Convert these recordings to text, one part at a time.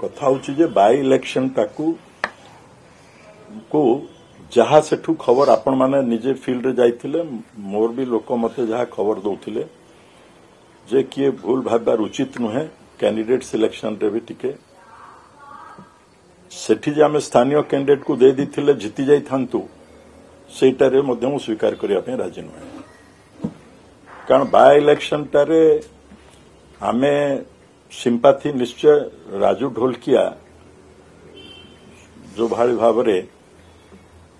कथा हूँ by election टाकू को जहा सेठू खबर आपण माने निजे फील्ड रे जाइथिले मोर भी लोक मते जहा खबर दउथिले जे किए भूल भाबार उचित नुहे कैंडिडेट सिलेक्शन रे भी टिके सेठी जे आमे स्थानीय कैंडिडेट को दे दिथिले जीति जाई थांतु सेटारे मध्य मु स्वीकार करिया पे राजी नुहे कारण बाय इलेक्शन टारे आमे सिंपाथी निश्चय राजू ढोलकिया जो भाई भाव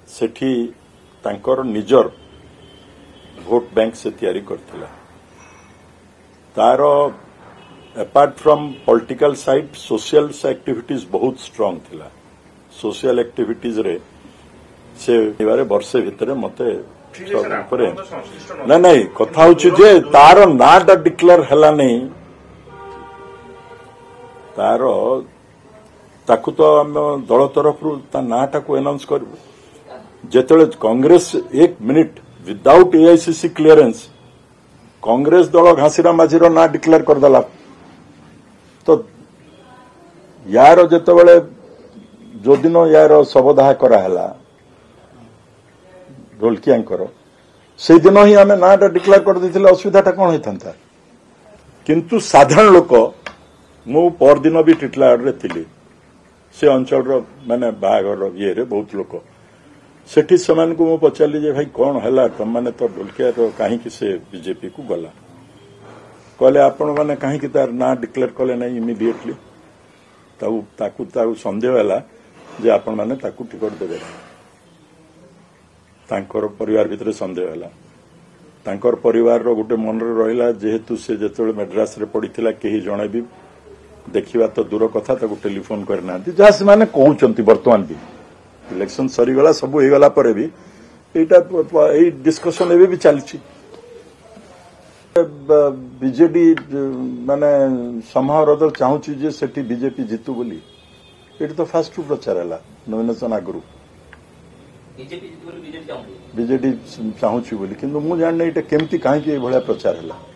सेठी तांकर निजर भोट बैंक से तैयारी करथिला तार apart from political side social activities बहुत स्ट्रांग थिला सोशल एक्टिविटीज रे से बारे वर्षे भितर मते ना नहीं कथा होची जे तार नाटा डिक्लेयर हला नहीं तार ताकू तो आम दल तरफ नाटा को अनाउंस करू जेतले कांग्रेस एक minute without AICC clearance Congress दल घासीरा माझीर ना डिक्लेयर करदेला तो यार जेतबेले जो दिन यार शवदाह कराला ढोलकियांकर से दिन ही आम नाटा डिक्लेयर कर देथिले असुविधाटा कौन होता किंतु साधारण लोक मु परदिन भी टिटलागढ़ थी से अंचल माने बाहागर ये बहुत लोक सेठी समान को मु पचारि जे भाई कौन है तुम मैंने तो ढोलकिया कहीं से बीजेपी को गला कहले आपण मैंने कहीं तार ना डिक्लेयर कले ना इमिडिएटली ताकू संदेह है जे आपण मैंने ताकू टिकट देवे तांकर परिवार भितर संदेह है तांकर परिवार रो गोटे मन रहा जेहेतु से जो मद्रास रे पड़ीथिला केही जणे भी देखा तो दूर कथा टेलीफोन करना जहाँ से माने कहउचंती वर्तमान भी इलेक्शन सरीगला सब होगला पर भी यही डिस्कशन एवं भी चलती बीजेडी माने समारोह चाहूची जे सेठी बीजेपी जीतु बोली ये तो फास्ट प्रचार है नॉमिनेशन आगु बीजेडी चाहूची बोली किंतु मु जानने केमती कहीं भाया प्रचार है